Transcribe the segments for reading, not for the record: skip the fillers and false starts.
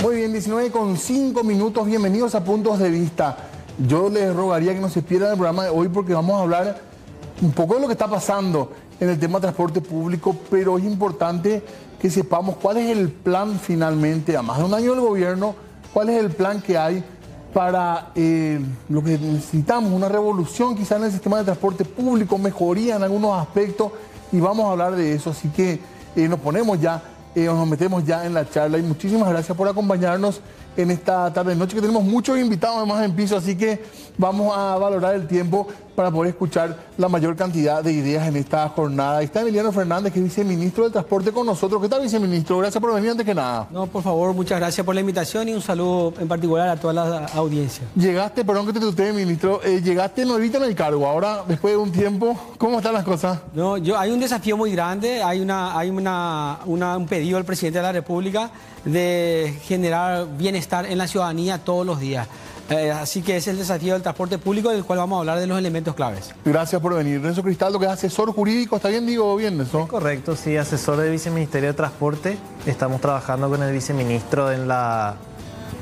Muy bien, 19:05, bienvenidos a Puntos de Vista. Yo les rogaría que no se pierdan el programa de hoy porque vamos a hablar un poco de lo que está pasando en el tema de transporte público, pero es importante que sepamos cuál es el plan finalmente, a más de un año del gobierno, cuál es el plan que hay para lo que necesitamos, una revolución quizá en el sistema de transporte público, mejoría en algunos aspectos, y vamos a hablar de eso, así que nos metemos ya en la charla y muchísimas gracias por acompañarnos en esta tarde noche que tenemos muchos invitados además en piso, así que vamos a valorar el tiempo para poder escuchar la mayor cantidad de ideas en esta jornada. Ahí está Emiliano Fernández, que es viceministro del Transporte con nosotros. ¿Qué tal, viceministro? Gracias por venir antes que nada. No, por favor, muchas gracias por la invitación y un saludo en particular a toda la audiencia. Llegaste, perdón que te tutee, ministro, llegaste nuevito en el cargo, ahora después de un tiempo, ¿cómo están las cosas? No, hay un desafío muy grande, hay un pedido del presidente de la República de generar bienestar en la ciudadanía todos los días. Así que ese es el desafío del transporte público, del cual vamos a hablar de los elementos claves. Gracias por venir. Renzo Cristaldo, que es asesor jurídico, ¿está bien? Digo bien eso. Correcto, sí, asesor del Viceministerio de Transporte. Estamos trabajando con el viceministro en la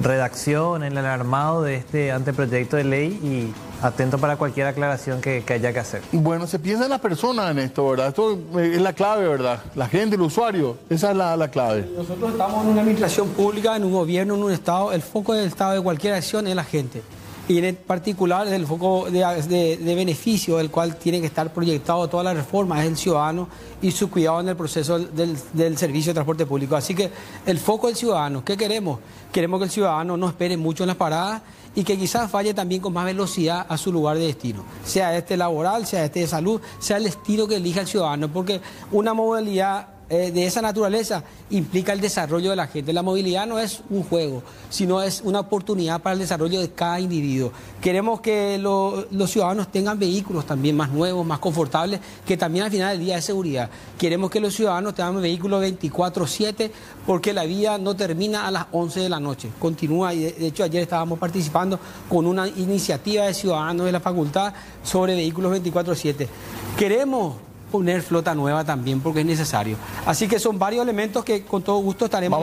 redacción, en el armado de este anteproyecto de ley y atento para cualquier aclaración que haya que hacer. Bueno, se piensa en las personas en esto, ¿verdad? Esto es la clave, ¿verdad? La gente, el usuario, esa es la clave. Nosotros estamos en una administración pública, en un gobierno, en un Estado. El foco del Estado de cualquier acción es la gente. Y en particular el foco de beneficio del cual tiene que estar proyectado toda la reforma es el ciudadano y su cuidado en el proceso del servicio de transporte público. Así que el foco del ciudadano, ¿qué queremos? Queremos que el ciudadano no espere mucho en las paradas y que quizás vaya también con más velocidad a su lugar de destino, sea este laboral, sea este de salud, sea el destino que elija el ciudadano, porque una modalidad de esa naturaleza implica el desarrollo de la gente. La movilidad no es un juego, sino es una oportunidad para el desarrollo de cada individuo. Queremos que los ciudadanos tengan vehículos también más nuevos, más confortables, que también al final del día es seguridad. Queremos que los ciudadanos tengan vehículos 24/7, porque la vida no termina a las 11 de la noche, continúa, y de hecho ayer estábamos participando con una iniciativa de ciudadanos de la facultad sobre vehículos 24/7. Queremos poner flota nueva también porque es necesario. Así que son varios elementos que con todo gusto estaremos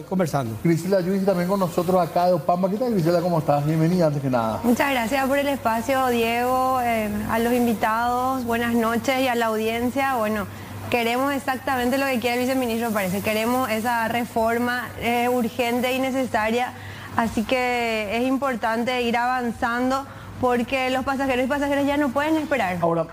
conversando. Grisela Yuis también con nosotros acá de Opamba. ¿Qué tal, Grisela? ¿Cómo estás? Bienvenida antes que nada. Muchas gracias por el espacio, Diego, a los invitados, buenas noches, y a la audiencia. Bueno, queremos exactamente lo que quiere el viceministro, parece. Queremos esa reforma urgente y necesaria, así que es importante ir avanzando porque los pasajeros y pasajeras ya no pueden esperar. Ahora,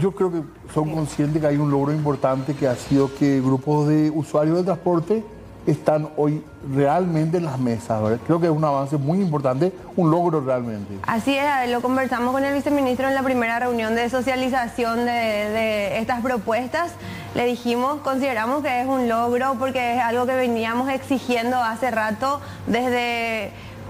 yo creo que son conscientes que hay un logro importante que ha sido que grupos de usuarios del transporte están hoy realmente en las mesas, ¿verdad? Creo que es un avance muy importante, un logro realmente. Así es, lo conversamos con el viceministro en la primera reunión de socialización de estas propuestas. Le dijimos, consideramos que es un logro porque es algo que veníamos exigiendo hace rato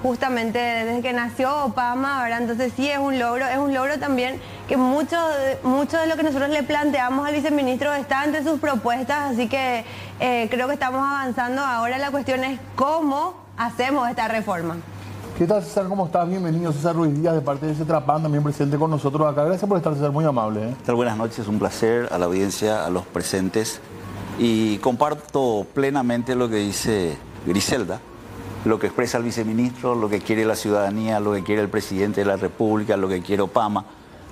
justamente desde que nació Opama, ¿verdad? Entonces sí es un logro también que mucho de lo que nosotros le planteamos al viceministro está entre sus propuestas, así que creo que estamos avanzando. Ahora la cuestión es cómo hacemos esta reforma. ¿Qué tal, César? ¿Cómo estás? Bienvenido, César Ruiz Díaz, de parte de CETRAPAN, también presente con nosotros acá. Gracias por estar, César, muy amable. ¿Qué tal? Buenas noches, un placer a la audiencia, a los presentes, y comparto plenamente lo que dice Griselda, lo que expresa el viceministro, lo que quiere la ciudadanía, lo que quiere el presidente de la República, lo que quiere Opama,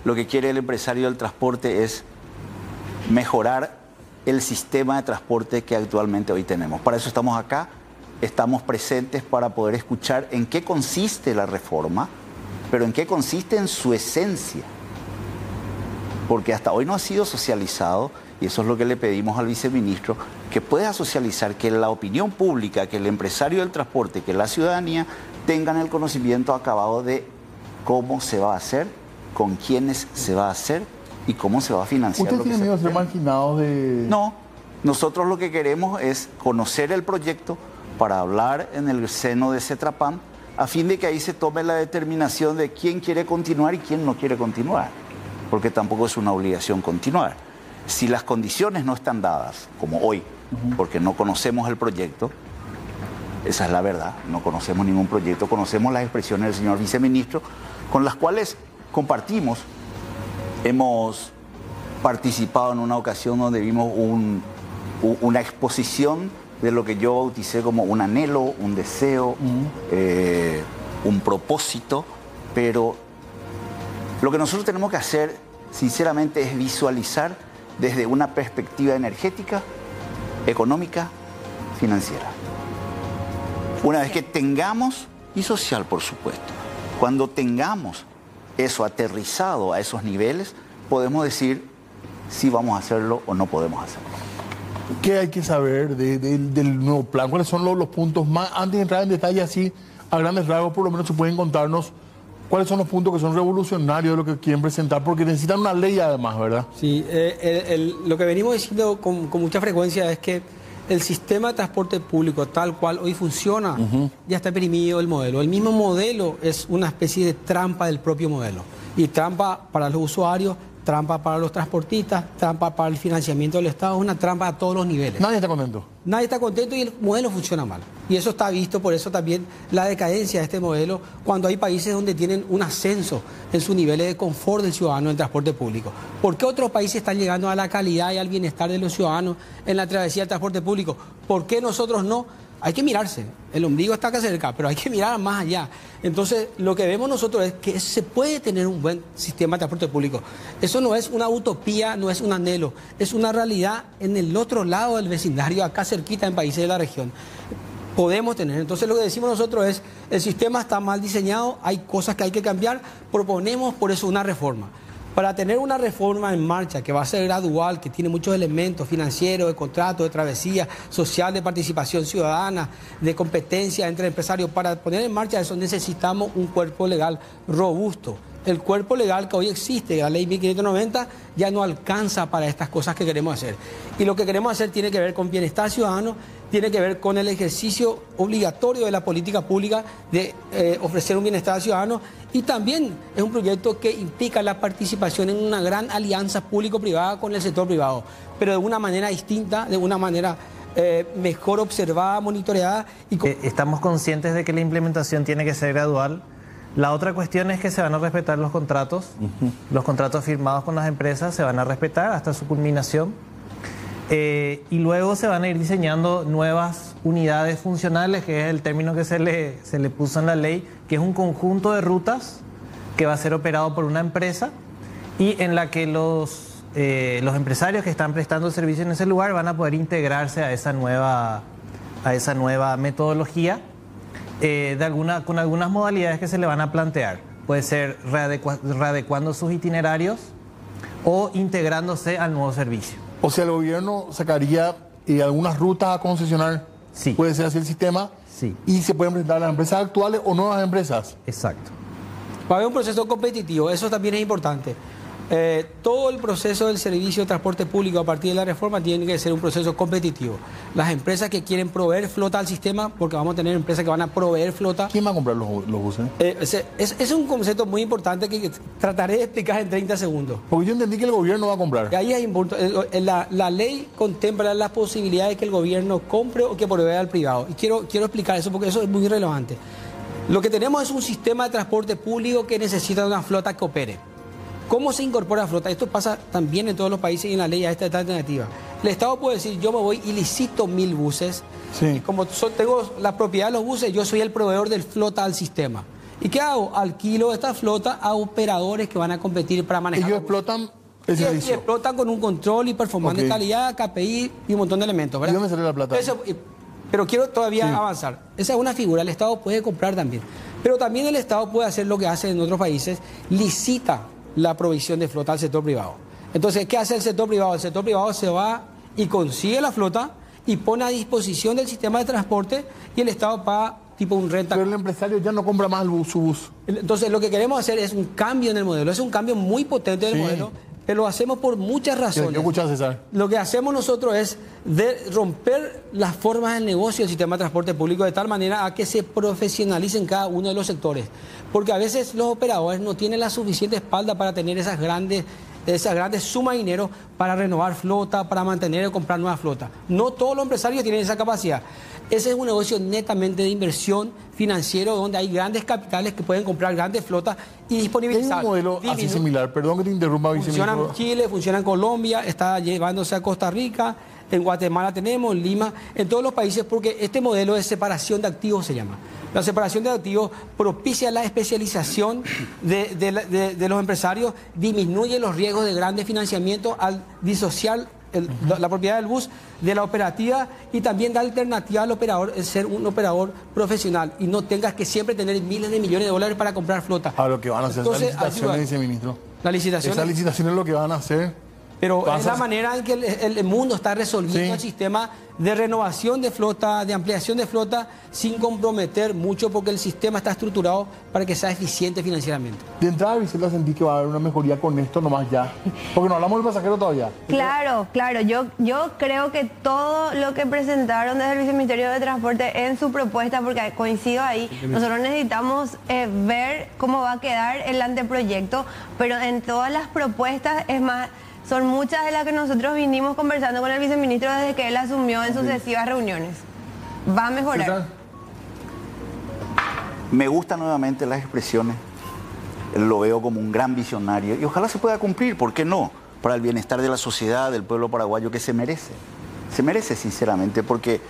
lo que quiere el empresario del transporte es mejorar el sistema de transporte que actualmente hoy tenemos. Para eso estamos acá, estamos presentes para poder escuchar en qué consiste la reforma, pero en qué consiste en su esencia, porque hasta hoy no ha sido socializado. Y eso es lo que le pedimos al viceministro, que pueda socializar, que la opinión pública, que el empresario del transporte, que la ciudadanía tengan el conocimiento acabado de cómo se va a hacer, con quiénes se va a hacer y cómo se va a financiar. ¿Usted tiene miedo de ser marginado de...? No, nosotros lo que queremos es conocer el proyecto para hablar en el seno de CETRAPAN, a fin de que ahí se tome la determinación de quién quiere continuar y quién no quiere continuar, porque tampoco es una obligación continuar. Si las condiciones no están dadas, como hoy, porque no conocemos el proyecto, esa es la verdad, no conocemos ningún proyecto, conocemos las expresiones del señor viceministro, con las cuales compartimos. Hemos participado en una ocasión donde vimos una exposición de lo que yo bauticé como un anhelo, un deseo, un propósito, pero lo que nosotros tenemos que hacer, sinceramente, es visualizar desde una perspectiva energética, económica, financiera. Una vez que tengamos, y social por supuesto, cuando tengamos eso aterrizado a esos niveles, podemos decir si vamos a hacerlo o no podemos hacerlo. ¿Qué hay que saber del nuevo plan? ¿Cuáles son los puntos más, antes de entrar en detalle así, a grandes rasgos, por lo menos se pueden contarnos cuáles son los puntos que son revolucionarios de lo que quieren presentar? Porque necesitan una ley además, ¿verdad? Sí, lo que venimos diciendo con mucha frecuencia es que el sistema de transporte público tal cual hoy funciona, ya está perimido el modelo. El mismo modelo es una especie de trampa del propio modelo. Y trampa para los usuarios, trampa para los transportistas, trampa para el financiamiento del Estado, es una trampa a todos los niveles. Nadie está contento. Nadie está contento y el modelo funciona mal. Y eso está visto, por eso también la decadencia de este modelo, cuando hay países donde tienen un ascenso en sus niveles de confort del ciudadano en transporte público. ¿Por qué otros países están llegando a la calidad y al bienestar de los ciudadanos en la travesía del transporte público? ¿Por qué nosotros no? Hay que mirarse. El ombligo está acá cerca, pero hay que mirar más allá. Entonces, lo que vemos nosotros es que se puede tener un buen sistema de transporte público. Eso no es una utopía, no es un anhelo, es una realidad en el otro lado del vecindario, acá cerquita en países de la región. Podemos tener. Entonces, lo que decimos nosotros es, el sistema está mal diseñado, hay cosas que hay que cambiar, proponemos por eso una reforma. Para tener una reforma en marcha que va a ser gradual, que tiene muchos elementos financieros, de contrato, de travesía, social, de participación ciudadana, de competencia entre empresarios, para poner en marcha eso necesitamos un cuerpo legal robusto. El cuerpo legal que hoy existe, la ley 1590, ya no alcanza para estas cosas que queremos hacer. Y lo que queremos hacer tiene que ver con bienestar ciudadano, tiene que ver con el ejercicio obligatorio de la política pública de ofrecer un bienestar al ciudadano, y también es un proyecto que implica la participación en una gran alianza público-privada con el sector privado, pero de una manera distinta, de una manera mejor observada, monitoreada. Estamos conscientes de que la implementación tiene que ser gradual. La otra cuestión es que se van a respetar los contratos. Los contratos firmados con las empresas se van a respetar hasta su culminación. Y luego se van a ir diseñando nuevas unidades funcionales, que es el término que se le puso en la ley, que es un conjunto de rutas que va a ser operado por una empresa y en la que los empresarios que están prestando el servicio en ese lugar van a poder integrarse a esa nueva metodología con algunas modalidades que se le van a plantear. Puede ser readecuando sus itinerarios o integrándose al nuevo servicio. O sea, el gobierno sacaría algunas rutas a concesionar. Sí. Puede ser así el sistema. Sí. Y se pueden presentar las empresas actuales o nuevas empresas. Exacto. Va a haber un proceso competitivo, eso también es importante. Todo el proceso del servicio de transporte público a partir de la reforma tiene que ser un proceso competitivo. Las empresas que quieren proveer flota al sistema, porque vamos a tener empresas que van a proveer flota. ¿Quién va a comprar los buses? Es un concepto muy importante que trataré de explicar en 30 segundos. Porque yo entendí que el gobierno va a comprar. Ahí es importante. La ley contempla las posibilidades de que el gobierno compre o que provea al privado. Y quiero explicar eso porque eso es muy relevante. Lo que tenemos es un sistema de transporte público que necesita una flota que opere. ¿Cómo se incorpora la flota? Esto pasa también en todos los países y en la ley a esta alternativa. El Estado puede decir, yo me voy y licito 1000 buses. Sí. Y como tengo la propiedad de los buses, yo soy el proveedor del flota al sistema. ¿Y qué hago? Alquilo esta flota a operadores que van a competir para manejar. Ellos explotan el servicio. Y explotan con un control y performance de calidad, KPI y un montón de elementos, ¿verdad? ¿Y dónde sale la plata? Pero quiero todavía avanzar. Esa es una figura, el Estado puede comprar también. Pero también el Estado puede hacer lo que hace en otros países, licita la provisión de flota al sector privado. Entonces, ¿qué hace el sector privado? El sector privado se va y consigue la flota y pone a disposición del sistema de transporte y el Estado paga tipo un renta. Pero el empresario ya no compra más su bus. Entonces, lo que queremos hacer es un cambio en el modelo. Es un cambio muy potente del modelo, pero lo hacemos por muchas razones. ¿Qué escuchas, César? Lo que hacemos nosotros es romper las formas del negocio del sistema de transporte público de tal manera a que se profesionalicen cada uno de los sectores. Porque a veces los operadores no tienen la suficiente espalda para tener esas grandes sumas de dinero para renovar flota, para mantener o comprar nueva flota. No todos los empresarios tienen esa capacidad. Ese es un negocio netamente de inversión financiero donde hay grandes capitales que pueden comprar grandes flotas y disponibilizar. ¿Hay un modelo así similar? Perdón que te interrumpa, viceministro. Funciona en Chile, funciona en Colombia, está llevándose a Costa Rica. en Guatemala tenemos, en Lima, en todos los países, porque este modelo de separación de activos se llama. La separación de activos propicia la especialización de los empresarios, disminuye los riesgos de grandes financiamientos al disociar la propiedad del bus de la operativa, y también da alternativa al operador el ser un operador profesional y no tengas que siempre tener miles de millones de dólares para comprar flota. A lo que van a hacer Entonces, las licitaciones, viceministro. La licitación. Esas licitaciones es lo que van a hacer. Pero es la manera en que el mundo está resolviendo el sistema de renovación de flota, de ampliación de flota, sin comprometer mucho, porque el sistema está estructurado para que sea eficiente financieramente. De entrada, Griselda, sentí que va a haber una mejoría con esto nomás ya. Porque no hablamos del pasajero todavía. Claro. Yo creo que todo lo que presentaron desde el Viceministerio de Transporte en su propuesta, porque coincido ahí, nosotros necesitamos ver cómo va a quedar el anteproyecto, pero en todas las propuestas, es más, son muchas de las que nosotros vinimos conversando con el viceministro desde que él asumió en sucesivas reuniones. Va a mejorar. Me gustan nuevamente las expresiones, lo veo como un gran visionario y ojalá se pueda cumplir, ¿por qué no? Para el bienestar de la sociedad, del pueblo paraguayo, que se merece sinceramente, porque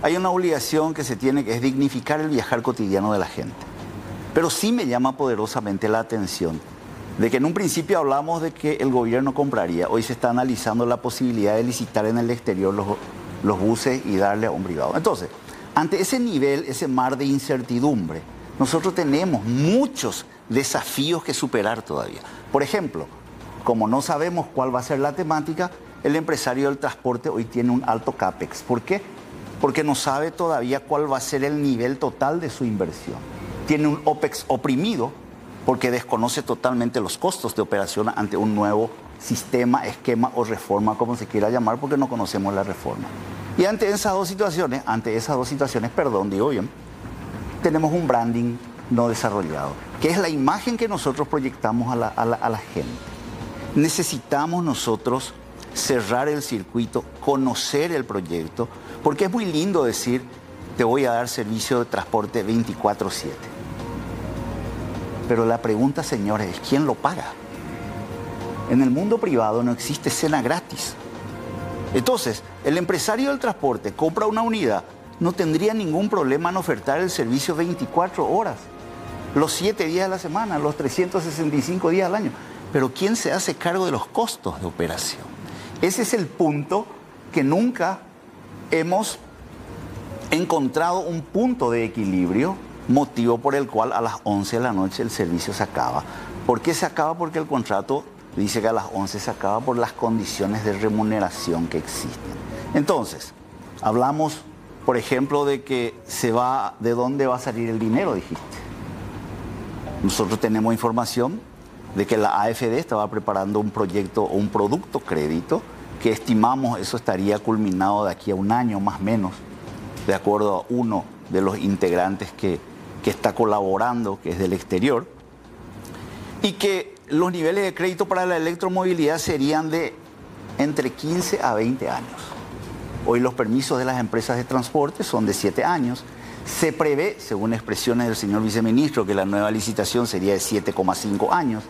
hay una obligación que se tiene, que es dignificar el viajar cotidiano de la gente. Pero sí me llama poderosamente la atención de que en un principio hablamos de que el gobierno compraría, hoy se está analizando la posibilidad de licitar en el exterior los buses y darle a un privado. Entonces, ante ese nivel, ese mar de incertidumbre, nosotros tenemos muchos desafíos que superar todavía. Por ejemplo, como no sabemos cuál va a ser la temática, el empresario del transporte hoy tiene un alto CAPEX. ¿Por qué? Porque no sabe todavía cuál va a ser el nivel total de su inversión. Tiene un OPEX oprimido, porque desconoce totalmente los costos de operación ante un nuevo sistema, esquema o reforma, como se quiera llamar, porque no conocemos la reforma. Y ante esas dos situaciones, tenemos un branding no desarrollado, que es la imagen que nosotros proyectamos a la gente. Necesitamos nosotros cerrar el circuito, conocer el proyecto, porque es muy lindo decir, te voy a dar servicio de transporte 24/7. Pero la pregunta, señores, es ¿quién lo paga? En el mundo privado no existe cena gratis. Entonces, el empresario del transporte compra una unidad, no tendría ningún problema en ofertar el servicio 24 horas, los 7 días de la semana, los 365 días al año. Pero ¿quién se hace cargo de los costos de operación? Ese es el punto que nunca hemos encontrado un punto de equilibrio, motivo por el cual a las 11 de la noche el servicio se acaba. ¿Por qué se acaba? Porque el contrato dice que a las 11 se acaba por las condiciones de remuneración que existen. Entonces, hablamos, por ejemplo, de que ¿de dónde va a salir el dinero?, dijiste. Nosotros tenemos información de que la AFD estaba preparando un proyecto o un producto crédito que estimamos eso estaría culminado de aquí a un año más o menos, de acuerdo a uno de los integrantes que está colaborando, que es del exterior, y que los niveles de crédito para la electromovilidad serían de entre 15 a 20 años. Hoy los permisos de las empresas de transporte son de 7 años. Se prevé, según expresiones del señor viceministro, que la nueva licitación sería de 7,5 años.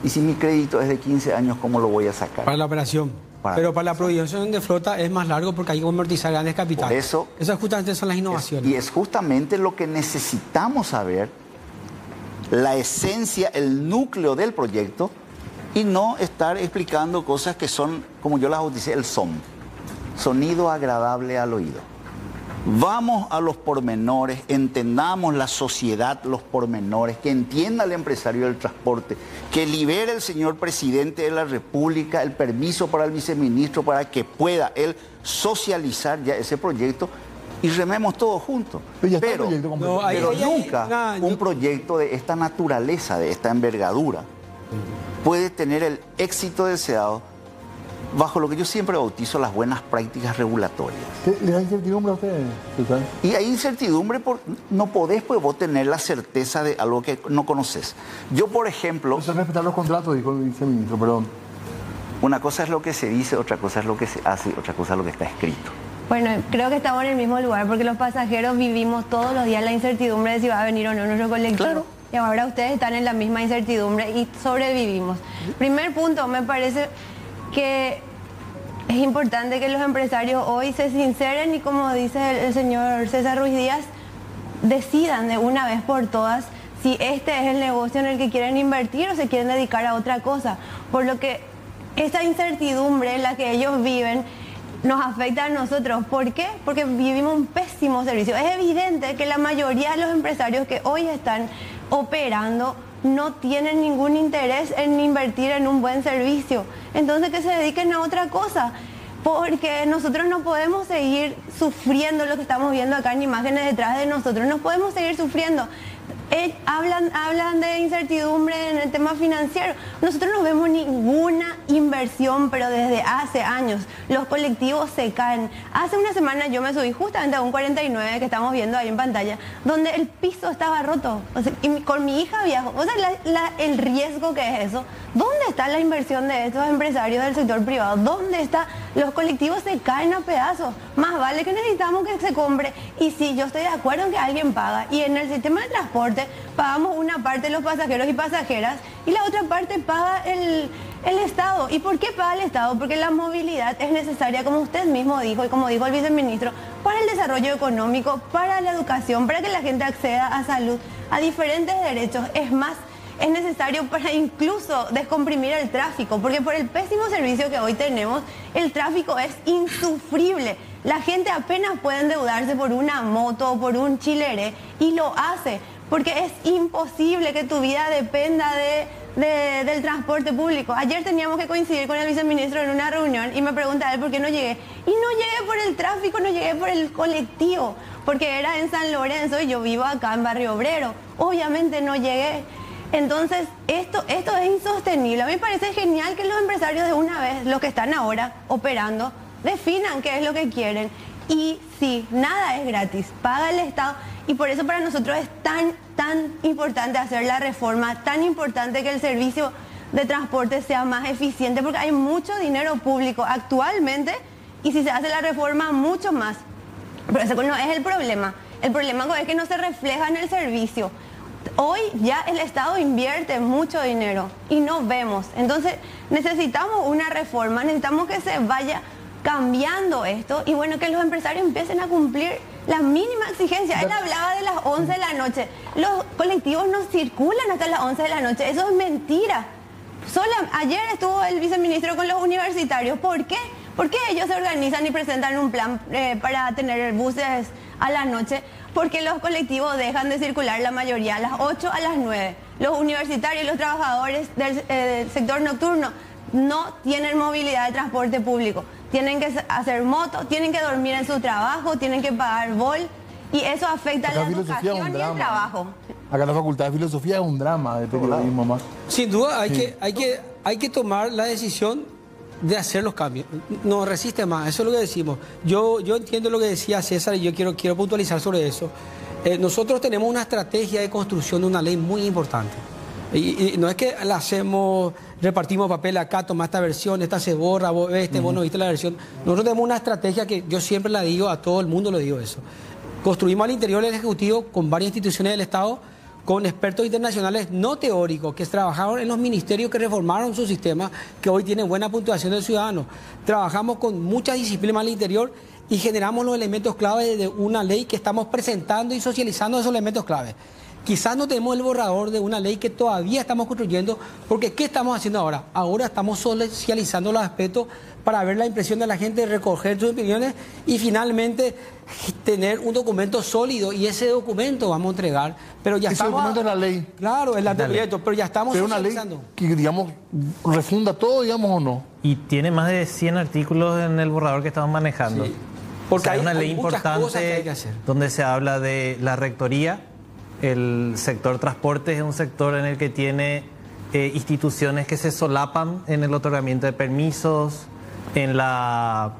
Y si mi crédito es de 15 años, ¿cómo lo voy a sacar? Para la operación. Pero para la provisión de flota es más largo porque hay que amortizar grandes capitales. Por eso, esas justamente son las innovaciones. Y es justamente lo que necesitamos saber, la esencia, el núcleo del proyecto, y no estar explicando cosas que son, como yo las bauticé, el sonido agradable al oído. Vamos a los pormenores, entendamos la sociedad, los pormenores, que entienda el empresario del transporte, que libere el señor presidente de la República el permiso para el viceministro para que pueda él socializar ya ese proyecto y rememos todos juntos. Pero nunca un proyecto de esta naturaleza, de esta envergadura, puede tener el éxito deseado bajo lo que yo siempre bautizo las buenas prácticas regulatorias. ¿Les da incertidumbre a ustedes, Sultán? Y hay incertidumbre, no podés pues vos tener la certeza de algo que no conoces. Yo, por ejemplo... Eso es respetar los contratos, dijo el viceministro, perdón. Una cosa es lo que se dice, otra cosa es lo que se hace, otra cosa es lo que está escrito. Bueno, creo que estamos en el mismo lugar porque los pasajeros vivimos todos los días la incertidumbre de si va a venir o no nuestro colectivo. Claro. Y ahora ustedes están en la misma incertidumbre y sobrevivimos. Primer punto, me parece que Es importante que los empresarios hoy se sinceren y, como dice el señor César Ruiz Díaz, decidan de una vez por todas si este es el negocio en el que quieren invertir o se quieren dedicar a otra cosa. Por lo que esa incertidumbre en la que ellos viven nos afecta a nosotros. ¿Por qué? Porque vivimos un pésimo servicio. Es evidente que la mayoría de los empresarios que hoy están operando no tienen ningún interés en invertir en un buen servicio. Entonces, que se dediquen a otra cosa. Porque nosotros no podemos seguir sufriendo lo que estamos viendo acá en imágenes detrás de nosotros. No podemos seguir sufriendo. Hablan de incertidumbre en el tema financiero. Nosotros no vemos ninguna inversión, pero desde hace años. Los colectivos se caen. Hace una semana yo me subí justamente a un 49 que estamos viendo ahí en pantalla, donde el piso estaba roto. O sea, y con mi hija viajo. O sea, el riesgo que es eso. ¿Dónde está la inversión de estos empresarios del sector privado? ¿Dónde está? Los colectivos se caen a pedazos. Más vale que necesitamos que se compre. Y sí, yo estoy de acuerdo en que alguien paga. Y en el sistema de transporte pagamos una parte los pasajeros y pasajeras y la otra parte paga el Estado. ¿Y por qué paga el Estado? Porque la movilidad es necesaria, como usted mismo dijo y como dijo el viceministro, para el desarrollo económico, para la educación, para que la gente acceda a salud, a diferentes derechos. Es más, es necesario para incluso descomprimir el tráfico, porque por el pésimo servicio que hoy tenemos, el tráfico es insufrible. La gente apenas puede endeudarse por una moto o por un chileré y lo hace, porque es imposible que tu vida dependa del transporte público. Ayer teníamos que coincidir con el viceministro en una reunión y me pregunta él por qué no llegué. Y no llegué por el tráfico, no llegué por el colectivo, porque era en San Lorenzo y yo vivo acá en Barrio Obrero. Obviamente no llegué. Entonces, esto es insostenible. A mí me parece genial que los empresarios de una vez, los que están ahora operando, definan qué es lo que quieren. Y sí, nada es gratis, paga el Estado. Y por eso para nosotros es tan importante hacer la reforma, tan importante que el servicio de transporte sea más eficiente, porque hay mucho dinero público actualmente y si se hace la reforma, mucho más. Pero eso no es el problema. El problema es que no se refleja en el servicio. Hoy ya el Estado invierte mucho dinero y no vemos. Entonces necesitamos una reforma, necesitamos que se vaya cambiando esto y bueno, que los empresarios empiecen a cumplir la mínima exigencia. Él hablaba de las 11 de la noche. Los colectivos no circulan hasta las 11 de la noche. Eso es mentira. Ayer estuvo el viceministro con los universitarios. ¿Por qué? Porque ellos se organizan y presentan un plan para tener buses a la noche. Porque los colectivos dejan de circular la mayoría a las 8 a las 9. Los universitarios y los trabajadores del sector nocturno no tienen movilidad de transporte público. Tienen que hacer moto, tienen que dormir en su trabajo, tienen que pagar bol y eso afecta a la educación y el trabajo. Acá la Facultad de Filosofía es un drama de periodismo más. Sin duda hay que tomar la decisión de hacer los cambios. No resiste más, eso es lo que decimos. Yo entiendo lo que decía César y yo quiero puntualizar sobre eso. Nosotros tenemos una estrategia de construcción de una ley muy importante. Y no es que la hacemos, repartimos papel acá, toma esta versión, esta se borra, vos no viste la versión. Nosotros tenemos una estrategia que yo siempre la digo, a todo el mundo lo digo eso. Construimos al interior del Ejecutivo con varias instituciones del Estado, con expertos internacionales no teóricos, que trabajaron en los ministerios que reformaron su sistema, que hoy tienen buena puntuación del ciudadano. Trabajamos con mucha disciplina al interior y generamos los elementos clave de una ley que estamos presentando y socializando esos elementos clave. Quizás no tenemos el borrador de una ley que todavía estamos construyendo, porque ¿qué estamos haciendo ahora? Ahora estamos socializando los aspectos para ver la impresión de la gente, recoger sus opiniones y finalmente tener un documento sólido, y ese documento vamos a entregar. Pero ya ese documento es la ley. Claro, es el anteproyecto, pero ya estamos socializando. Una ley que, digamos, refunda todo, digamos, o no. Y tiene más de 100 artículos en el borrador que estamos manejando. Sí. Porque hay una ley importante que hay que hacer, donde se habla de la rectoría. El sector transporte es un sector en el que tiene instituciones que se solapan en el otorgamiento de permisos, en la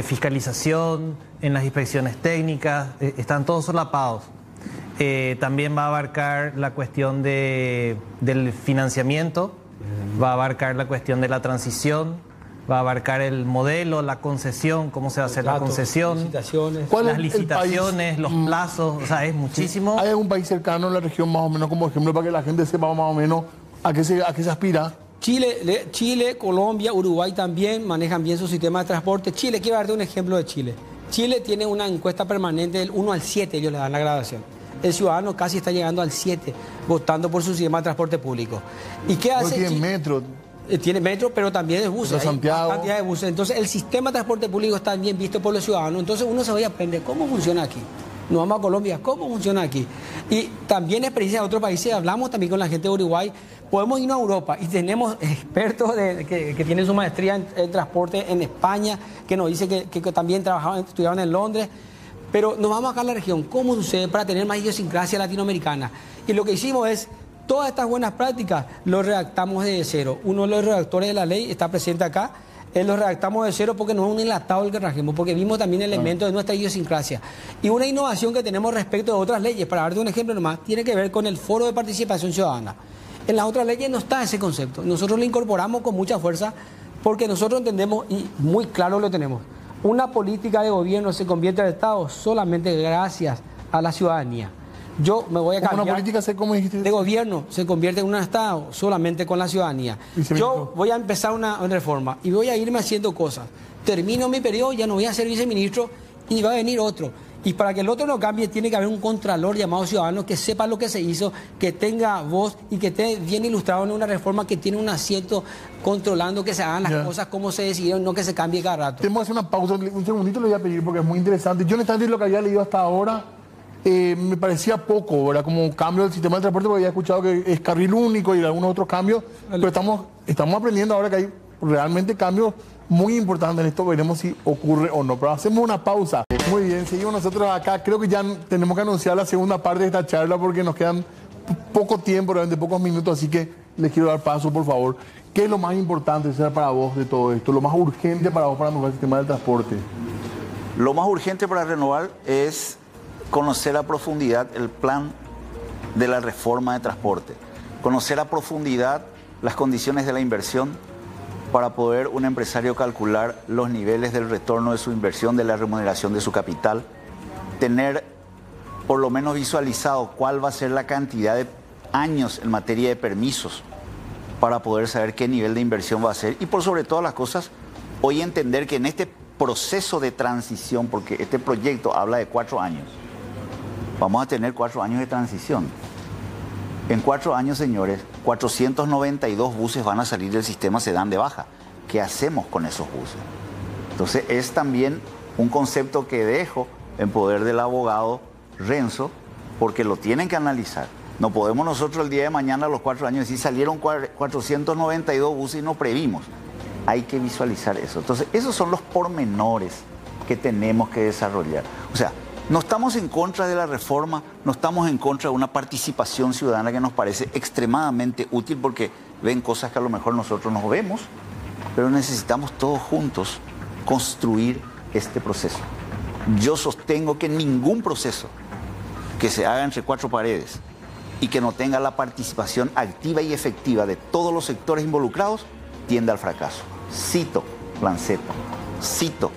fiscalización, en las inspecciones técnicas, están todos solapados. También va a abarcar la cuestión del financiamiento, va a abarcar la cuestión de la transición, va a abarcar el modelo, la concesión, cómo se va a hacer la concesión, las licitaciones, los plazos, o sea, es muchísimo. ¿Hay algún país cercano en la región más o menos como ejemplo para que la gente sepa más o menos a qué se aspira? Chile, Colombia, Uruguay también manejan bien su sistema de transporte. Chile, quiero darte un ejemplo de Chile. Chile tiene una encuesta permanente del 1 al 7, ellos le dan la graduación. El ciudadano casi está llegando al 7 votando por su sistema de transporte público. ¿Y qué hace tiene Chile? metro. Tiene metro, pero también es buses. Hay Santiago. cantidad de buses. Entonces, el sistema de transporte público está bien visto por los ciudadanos. Entonces, uno se va a aprender cómo funciona aquí. Nos vamos a Colombia, ¿cómo funciona aquí? Y también experiencias de otros países, hablamos también con la gente de Uruguay, podemos irnos a Europa y tenemos expertos que tienen su maestría en transporte en España, que nos dicen que también estudiaron en Londres, pero nos vamos acá a la región, ¿cómo sucede para tener más idiosincrasia latinoamericana? Y lo que hicimos es, todas estas buenas prácticas lo redactamos desde cero. Uno de los redactores de la ley está presente acá. Lo redactamos de cero porque no es un enlatado el que trajimos, porque vimos también elementos de nuestra idiosincrasia. Y una innovación que tenemos respecto de otras leyes, para darte un ejemplo nomás, tiene que ver con el foro de participación ciudadana. En las otras leyes no está ese concepto. Nosotros lo incorporamos con mucha fuerza porque nosotros entendemos, y muy claro lo tenemos, una política de gobierno se convierte en Estado solamente gracias a la ciudadanía. Yo me voy a cambiar. Una política, ¿cómo dijiste? De gobierno se convierte en un Estado solamente con la ciudadanía. Yo voy a empezar una reforma y voy a irme haciendo cosas. Termino mi periodo, ya no voy a ser viceministro y va a venir otro. Y para que el otro no cambie, tiene que haber un contralor llamado ciudadano que sepa lo que se hizo, que tenga voz y que esté bien ilustrado en una reforma que tiene un asiento controlando que se hagan las cosas como se decidieron, no que se cambie cada rato. Tenemos que hacer una pausa, un segundito le voy a pedir porque es muy interesante. Yo honestamente lo que había leído hasta ahora me parecía poco, ¿verdad? Como un cambio del sistema de transporte, porque había escuchado que es carril único y algunos otros cambios, pero estamos aprendiendo ahora que hay realmente cambios muy importantes en esto, veremos si ocurre o no. Pero hacemos una pausa. Muy bien, seguimos nosotros acá. Creo que ya tenemos que anunciar la segunda parte de esta charla porque nos quedan poco tiempo, realmente pocos minutos, así que les quiero dar paso, por favor. ¿Qué es lo más importante, César, para vos de todo esto? Lo más urgente para vos para mejorar el sistema del transporte. Lo más urgente para renovar es conocer a profundidad el plan de la reforma de transporte, conocer a profundidad las condiciones de la inversión para poder un empresario calcular los niveles del retorno de su inversión, de la remuneración de su capital, tener por lo menos visualizado cuál va a ser la cantidad de años en materia de permisos para poder saber qué nivel de inversión va a ser y por sobre todas las cosas, hoy entender que en este proceso de transición, porque este proyecto habla de 4 años, vamos a tener 4 años de transición. En 4 años, señores, 492 buses van a salir del sistema sedán de baja. ¿Qué hacemos con esos buses? Entonces, es también un concepto que dejo en poder del abogado Renzo, porque lo tienen que analizar. No podemos nosotros el día de mañana, a los 4 años, decir salieron 492 buses y no previmos. Hay que visualizar eso. Entonces, esos son los pormenores que tenemos que desarrollar. O sea, no estamos en contra de la reforma, no estamos en contra de una participación ciudadana que nos parece extremadamente útil porque ven cosas que a lo mejor nosotros no vemos, pero necesitamos todos juntos construir este proceso. Yo sostengo que ningún proceso que se haga entre 4 paredes y que no tenga la participación activa y efectiva de todos los sectores involucrados tiende al fracaso. Cito Plan Z, cito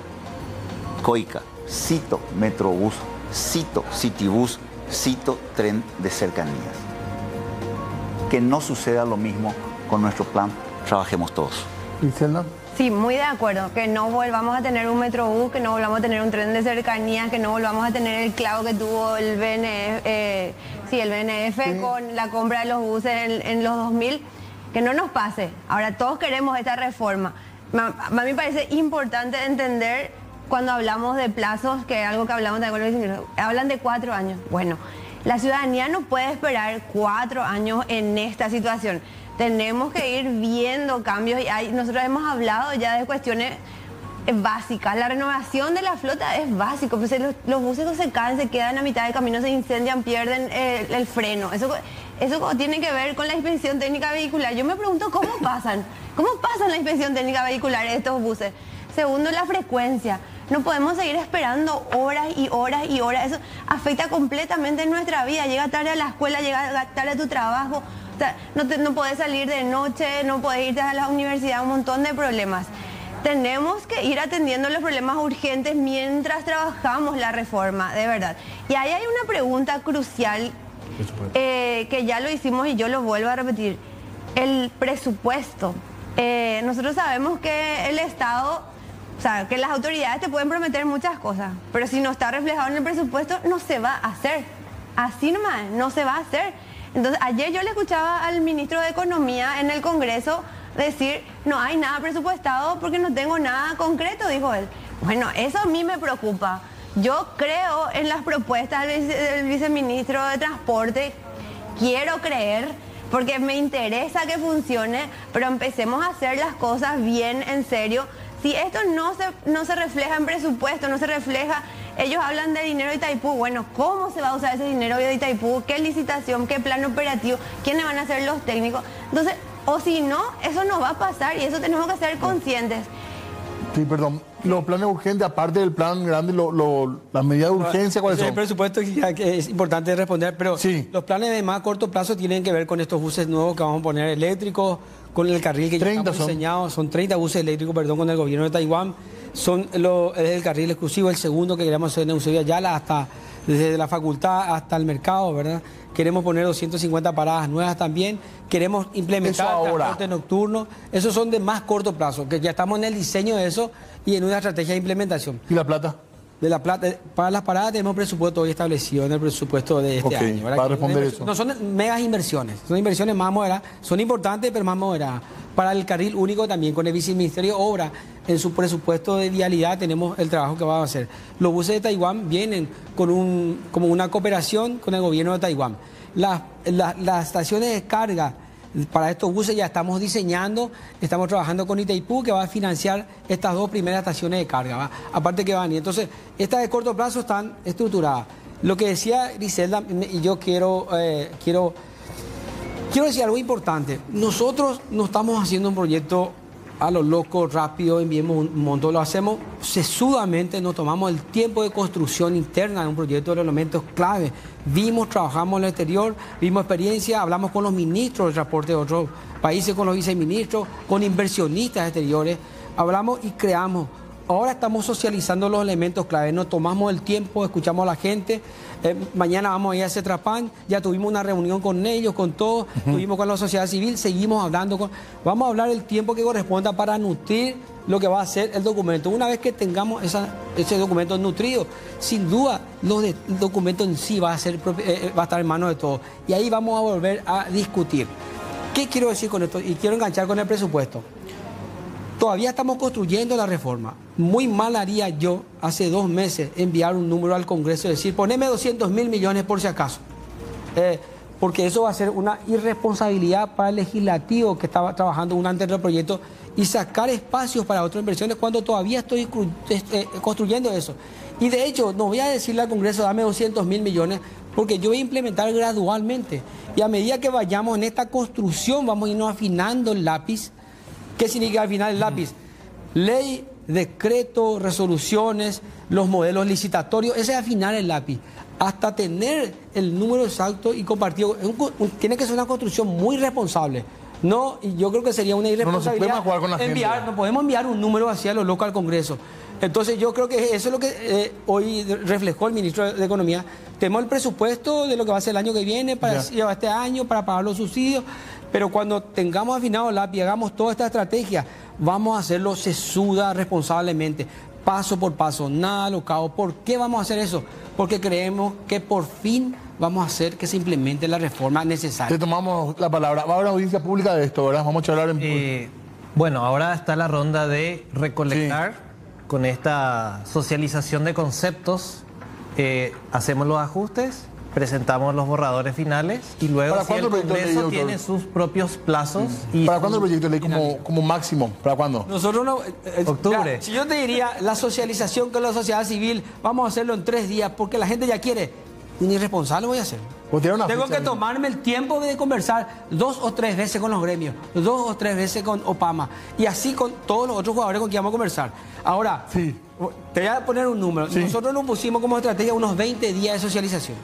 Coica, cito Metrobús, cito Citibús, cito Tren de Cercanías. Que no suceda lo mismo con nuestro plan, trabajemos todos. Griselda. Sí, muy de acuerdo, que no volvamos a tener un Metrobús, que no volvamos a tener un tren de cercanías, que no volvamos a tener el clavo que tuvo el BNF con la compra de los buses en los 2000, que no nos pase. Ahora todos queremos esta reforma. A mí me parece importante entender cuando hablamos de plazos, que es algo que hablamos también, hablan de 4 años. Bueno, la ciudadanía no puede esperar 4 años en esta situación. Tenemos que ir viendo cambios y nosotros hemos hablado ya de cuestiones básicas. La renovación de la flota es básico. Pues los buses se caen, se quedan a mitad de camino, se incendian, pierden el freno. Eso tiene que ver con la inspección técnica vehicular. Yo me pregunto cómo pasan la inspección técnica vehicular estos buses. Segundo, la frecuencia. No podemos seguir esperando horas y horas y horas. Eso afecta completamente nuestra vida. Llega tarde a la escuela, llega tarde a tu trabajo. O sea, no podés salir de noche, no podés irte a la universidad, un montón de problemas. Tenemos que ir atendiendo los problemas urgentes mientras trabajamos la reforma, de verdad. Y ahí hay una pregunta crucial que ya lo hicimos y yo lo vuelvo a repetir. el presupuesto. Nosotros sabemos que el Estado, o sea, que las autoridades te pueden prometer muchas cosas, pero si no está reflejado en el presupuesto, no se va a hacer. Así nomás, no se va a hacer. Entonces, ayer yo le escuchaba al ministro de Economía en el Congreso decir, no hay nada presupuestado porque no tengo nada concreto, dijo él. Bueno, eso a mí me preocupa. Yo creo en las propuestas del viceministro de Transporte, quiero creer, porque me interesa que funcione, pero empecemos a hacer las cosas bien, en serio. Si esto no se refleja en presupuesto, no se refleja, ellos hablan de dinero de Itaipú, bueno, ¿cómo se va a usar ese dinero de Itaipú? ¿Qué licitación? ¿Qué plan operativo? ¿Quiénes van a ser los técnicos? Entonces, o si no, eso no va a pasar y eso tenemos que ser conscientes. Sí, perdón. Los planes urgentes, aparte del plan grande, las medidas de urgencia, ¿cuáles son? El presupuesto que es importante responder, pero sí, los planes de más corto plazo tienen que ver con estos buses nuevos que vamos a poner eléctricos, con el carril que ya estamos diseñados. Son 30 buses eléctricos, perdón, con el gobierno de Taiwán. Es el carril exclusivo, el segundo que queremos hacer en Eusebio Ayala, desde la facultad hasta el mercado, ¿verdad? Queremos poner 250 paradas nuevas también. Queremos implementar el transporte nocturno. Esos son de más corto plazo, que ya estamos en el diseño de eso y en una estrategia de implementación. ¿Y la plata? De la plata, para las paradas tenemos presupuesto hoy establecido en el presupuesto de este año, ¿verdad? Para responder eso. No son megas inversiones, son inversiones más moderadas, son importantes pero más moderadas. Para el carril único también, con el viceministerio de Obra, en su presupuesto de vialidad tenemos el trabajo que vamos a hacer. Los buses de Taiwán vienen como una cooperación con el gobierno de Taiwán. Las estaciones de carga para estos buses ya estamos diseñando, estamos trabajando con Itaipú que va a financiar estas dos primeras estaciones de carga, ¿va? Aparte que van y entonces estas de corto plazo están estructuradas. Lo que decía Griselda, y yo quiero decir algo importante. Nosotros no estamos haciendo un proyecto a lo loco, rápido, enviemos un monto, lo hacemos sesudamente, nos tomamos el tiempo de construcción interna de un proyecto de los elementos clave. Trabajamos en el exterior, vimos experiencia, hablamos con los ministros de transporte de otros países, con los viceministros, con inversionistas exteriores, hablamos y creamos. Ahora estamos socializando los elementos clave, nos tomamos el tiempo, escuchamos a la gente. Mañana vamos a ir a Cetrapan, ya tuvimos una reunión con ellos, con todos, tuvimos con la sociedad civil, seguimos hablando vamos a hablar el tiempo que corresponda para nutrir lo que va a ser el documento. Una vez que tengamos ese documento nutrido, sin duda el documento en sí va a estar en manos de todos. Y ahí vamos a volver a discutir. ¿Qué quiero decir con esto? Y quiero enganchar con el presupuesto. Todavía estamos construyendo la reforma. Muy mal haría yo, hace 2 meses, enviar un número al Congreso y decir, poneme 200.000 millones por si acaso. Porque eso va a ser una irresponsabilidad para el legislativo que estaba trabajando un anteproyecto y sacar espacios para otras inversiones cuando todavía estoy construyendo eso. Y de hecho, no voy a decirle al Congreso, dame 200.000 millones, porque yo voy a implementar gradualmente. Y a medida que vayamos en esta construcción, vamos a irnos afinando el lápiz. ¿Qué significa al final el lápiz? Ley, decreto, resoluciones, los modelos licitatorios, ese es afinar el lápiz. Hasta tener el número exacto y compartido. Tiene que ser una construcción muy responsable. No, y yo creo que sería una irresponsabilidad. No podemos enviar un número hacia lo loco al Congreso. Entonces yo creo que eso es lo que hoy reflejó el ministro de Economía. Tenemos el presupuesto de lo que va a ser el año que viene, para este año, para pagar los subsidios. Pero cuando tengamos afinado el lápiz y hagamos toda esta estrategia, vamos a hacerlo sesuda, responsablemente, paso por paso, nada alocado. ¿Por qué vamos a hacer eso? Porque creemos que por fin vamos a hacer que se implemente la reforma necesaria. Te tomamos la palabra. Va a haber audiencia pública de esto, ¿verdad? Vamos a charlar en... Bueno, ahora está la ronda de recolectar con esta socialización de conceptos. Hacemos los ajustes, presentamos los borradores finales y luego si el Congreso tiene sus propios plazos. ¿Para cuándo el proyecto de ley como máximo? ¿Para cuándo? Nosotros no... Octubre. Si yo te diría la socialización con la sociedad civil, vamos a hacerlo en 3 días porque la gente ya quiere. Un irresponsable voy a hacer. Tengo que tomarme el tiempo de conversar 2 o 3 veces con los gremios, 2 o 3 veces con Opama y así con todos los otros jugadores con quien vamos a conversar. Ahora, te voy a poner un número. Nosotros nos pusimos como estrategia unos 20 días de socialización.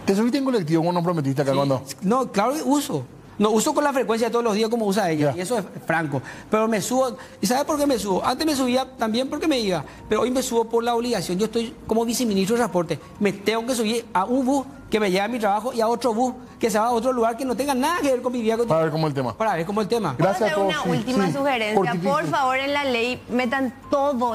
¿Te subiste en colectivo como nos prometiste acá cuando? No, claro que uso. No uso con la frecuencia de todos los días como usa ella, Ya. y eso es franco. Pero me subo, ¿y sabes por qué me subo? Antes me subía también porque me iba, pero hoy me subo por la obligación. Yo estoy como viceministro de transporte, me tengo que subir a un bus que me lleva a mi trabajo y a otro bus que se va a otro lugar que no tenga nada que ver con mi vida Para ver cómo el tema. Para ver cómo el tema. ¿Puedo Gracias a hacer todos. una Sí, última sí. sugerencia? Cortitito. Por favor, en la ley metan todo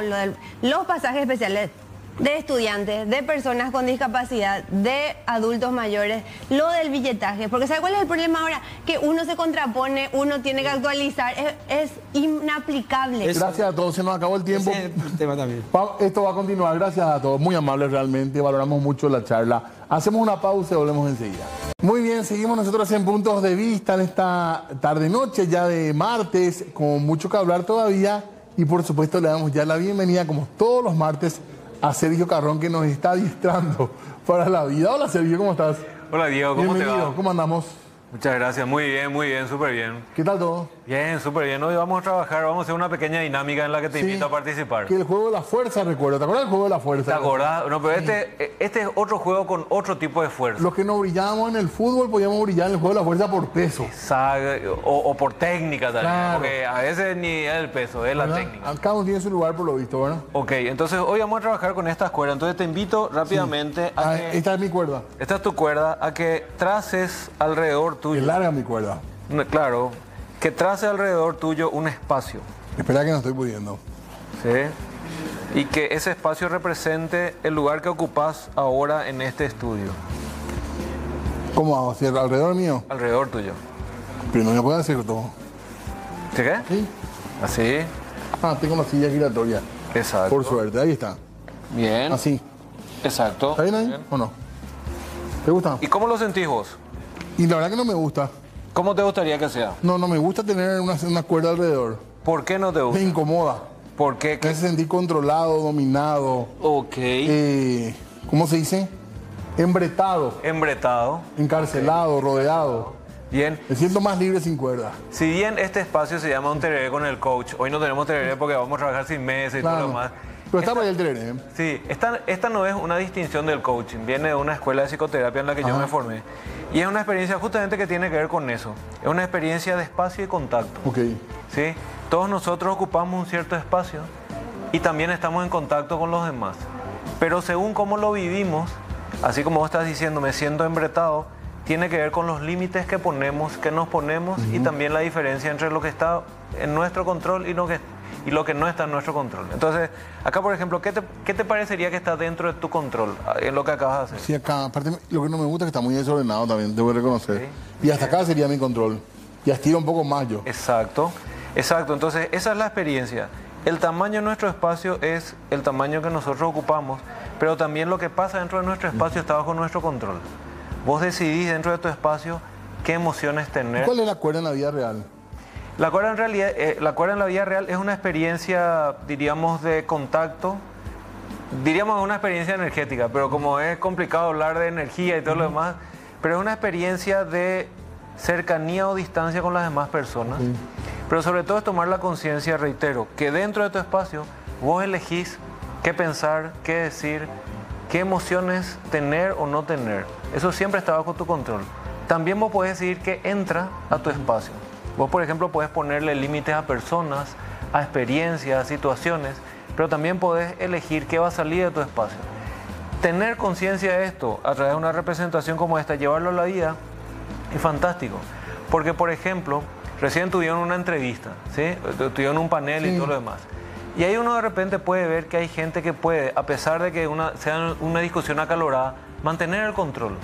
los pasajes especiales de estudiantes, de personas con discapacidad, de adultos mayores, lo del billetaje. Porque ¿sabe cuál es el problema ahora? Que uno se contrapone, uno tiene que actualizar, es inaplicable. Gracias a todos, se nos acabó el tiempo. Ese es el tema también. Esto va a continuar, gracias a todos, muy amables realmente, valoramos mucho la charla. Hacemos una pausa y volvemos enseguida. Muy bien, seguimos nosotros en Puntos de Vista en esta tarde-noche ya de martes, con mucho que hablar todavía y por supuesto le damos ya la bienvenida como todos los martes a Sergio Carrón que nos está adiestrando para la vida. Hola Sergio, ¿cómo estás? Hola Diego, ¿cómo te Bienvenido, va? ¿cómo andamos? Muchas gracias, muy bien, súper bien. ¿Qué tal todo? Bien, súper bien. Hoy vamos a trabajar, vamos a hacer una pequeña dinámica en la que te Sí. invito a participar. Que el juego de la fuerza, recuerdo. ¿Te acuerdas del juego de la fuerza? ¿Te acordás? No, pero este es otro juego con otro tipo de fuerza. Los que no brillábamos en el fútbol podíamos brillar en el juego de la fuerza por peso. O por técnica también, Claro. porque a veces ni es el peso, es la ¿Verdad? técnica. Cada uno tiene su lugar por lo visto, ¿verdad? Ok, entonces hoy vamos a trabajar con estas cuerdas. Entonces te invito rápidamente a Ah, que... esta es mi cuerda. Esta es tu cuerda, a que traces alrededor Es tuyo. larga mi cuerda. Claro, que traces alrededor tuyo un espacio. Espera que no estoy pudiendo. ¿Sí? Y que ese espacio represente el lugar que ocupas ahora en este estudio, ¿Cómo hago? ¿Cierro alrededor mío? alrededor tuyo. Pero no me puedo hacer todo. ¿Sí qué? ¿Sí? Así, Ah, tengo una silla giratoria. exacto. Por suerte, ahí está. Bien, Así. exacto. ¿Está bien ahí o no? ¿Te gusta? ¿Y cómo lo sentís vos? Y la verdad que no me gusta. ¿Cómo te gustaría que sea? No me gusta tener una cuerda alrededor. ¿Por qué no te Me gusta? incomoda. ¿Por qué? Me hace sentir controlado, dominado. Ok. ¿Cómo se dice? Embretado, Embretado. encarcelado, rodeado. Bien. Me siento más libre sin cuerda. Si bien este espacio se llama un tereré con el coach, hoy no tenemos tereré porque vamos a trabajar sin mesa y todo Claro. lo más. Pero está para el tren, ¿eh? Sí, esta no es una distinción del coaching, viene de una escuela de psicoterapia en la que yo Ajá. me formé. Y es una experiencia justamente que tiene que ver con eso. Es una experiencia de espacio y contacto. Ok. ¿Sí? Todos nosotros ocupamos un cierto espacio y también estamos en contacto con los demás. Pero según cómo lo vivimos, así como vos estás diciendo, me siento embretado, tiene que ver con los límites que ponemos, que nos ponemos y también la diferencia entre lo que está en nuestro control y lo que no está en nuestro control. Entonces, acá por ejemplo, ¿qué te parecería que está dentro de tu control en lo que acabas de hacer? Sí, acá, aparte, lo que no me gusta es que está muy desordenado también, debo reconocer. Sí. Y hasta acá sería mi control. Y estiro un poco más yo. Exacto, exacto. Entonces, esa es la experiencia. El tamaño de nuestro espacio es el tamaño que nosotros ocupamos, pero también lo que pasa dentro de nuestro espacio está bajo nuestro control. Vos decidís dentro de tu espacio qué emociones tener. ¿Cuál es la cuerda en la vida real? La cuerda en realidad, la cuerda en la vida real es una experiencia, diríamos, de contacto. Diríamos una experiencia energética, pero como es complicado hablar de energía y todo lo demás, pero es una experiencia de cercanía o distancia con las demás personas. Pero sobre todo es tomar la conciencia, reitero, que dentro de tu espacio vos elegís qué pensar, qué decir, qué emociones tener o no tener. Eso siempre está bajo tu control. También vos podés decidir qué entra a tu espacio. Vos, por ejemplo, podés ponerle límites a personas, a experiencias, a situaciones, pero también podés elegir qué va a salir de tu espacio. Tener conciencia de esto a través de una representación como esta, llevarlo a la vida, es fantástico. Porque, por ejemplo, recién tuvieron una entrevista, ¿sí? Tuvieron un panel y todo lo demás. Y ahí uno de repente puede ver que hay gente que puede, a pesar de que sea una discusión acalorada, mantener el control.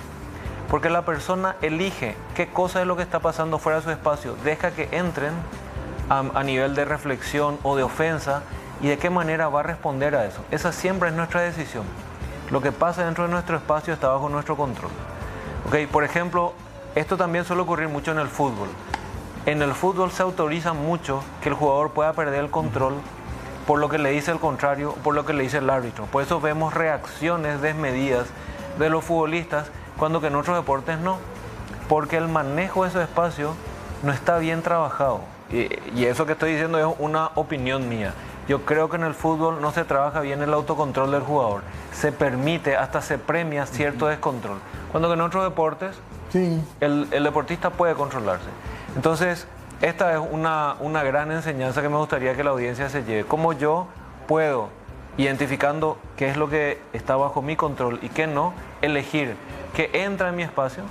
Porque la persona elige qué cosa es lo que está pasando fuera de su espacio, deja que entren a nivel de reflexión o de ofensa y de qué manera va a responder a eso. Esa siempre es nuestra decisión. Lo que pasa dentro de nuestro espacio está bajo nuestro control. ¿Okay? Por ejemplo, esto también suele ocurrir mucho en el fútbol. En el fútbol se autoriza mucho que el jugador pueda perder el control por lo que le dice el contrario, por lo que le dice el árbitro. Por eso vemos reacciones desmedidas de los futbolistas, cuando que en otros deportes no. Porque el manejo de ese espacio no está bien trabajado. Y eso que estoy diciendo es una opinión mía. Yo creo que en el fútbol no se trabaja bien el autocontrol del jugador. Se permite, hasta se premia cierto descontrol. Cuando que en otros deportes Sí. el deportista puede controlarse. Entonces, esta es una gran enseñanza que me gustaría que la audiencia se lleve. Cómo yo puedo, identificando qué es lo que está bajo mi control y qué no, elegir qué entra en mi espacio,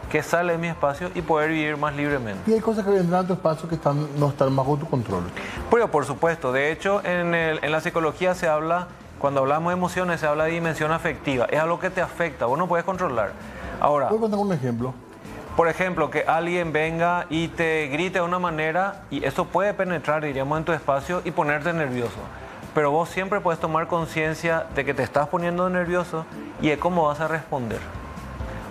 qué sale de mi espacio y poder vivir más libremente. Y hay cosas que vendrán a tu espacio que no están bajo tu control. Pero por supuesto, de hecho en la psicología se habla, cuando hablamos de emociones, se habla de dimensión afectiva. Es algo que te afecta, vos no puedes controlar. Ahora, ¿puedo contar un ejemplo? por ejemplo, que alguien venga y te grite de una manera y eso puede penetrar, diríamos, en tu espacio y ponerte nervioso. Pero vos siempre puedes tomar conciencia de que te estás poniendo nervioso y de cómo vas a responder.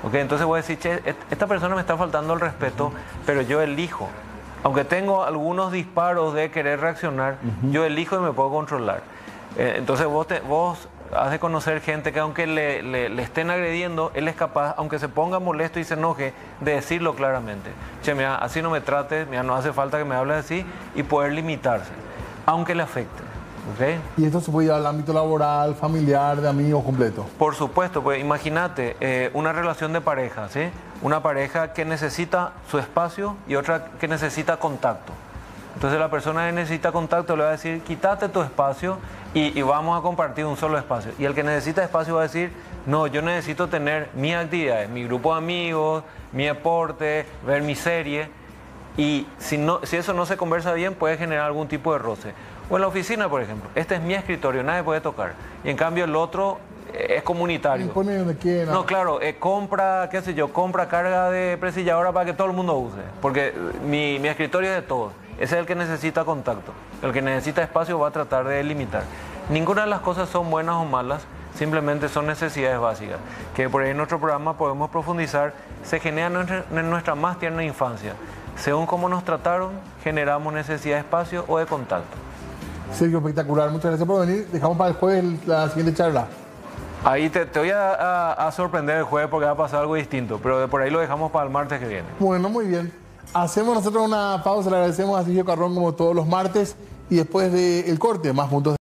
¿Okay? Entonces voy a decir, che, esta persona me está faltando el respeto, pero yo elijo. Aunque tengo algunos disparos de querer reaccionar, yo elijo y me puedo controlar. Entonces vos has de conocer gente que aunque le estén agrediendo, él es capaz, aunque se ponga molesto y se enoje, de decirlo claramente. Che, mira, así no me trates, mira, no hace falta que me hables así, y poder limitarse, aunque le afecte. ¿Okay? Y esto se puede llevar al ámbito laboral, familiar, de amigos completo. Por supuesto, pues imagínate una relación de pareja, ¿sí? Una pareja que necesita su espacio y otra que necesita contacto. Entonces la persona que necesita contacto le va a decir, quítate tu espacio y vamos a compartir un solo espacio. Y el que necesita espacio va a decir, no, yo necesito tener mis actividades, mi grupo de amigos, mi deporte, ver mi serie. Y si eso no se conversa bien, puede generar algún tipo de roce. O en la oficina, por ejemplo, este es mi escritorio, nadie puede tocar. Y en cambio el otro es comunitario. Pone donde quiera. No, claro, compra, qué sé yo, compra carga de presilladora para que todo el mundo use. Porque mi escritorio es de todos. Ese es el que necesita contacto. El que necesita espacio va a tratar de limitar. Ninguna de las cosas son buenas o malas, simplemente son necesidades básicas. Que por ahí en nuestro programa podemos profundizar, se generan en nuestra más tierna infancia. Según cómo nos trataron, generamos necesidad de espacio o de contacto. Sergio, espectacular. Muchas gracias por venir. Dejamos para el jueves la siguiente charla. Ahí te voy a sorprender el jueves porque va a pasar algo distinto, pero por ahí lo dejamos para el martes que viene. Bueno, muy bien. Hacemos nosotros una pausa. Le agradecemos a Sergio Carrón como todos los martes y después del corte, más puntos.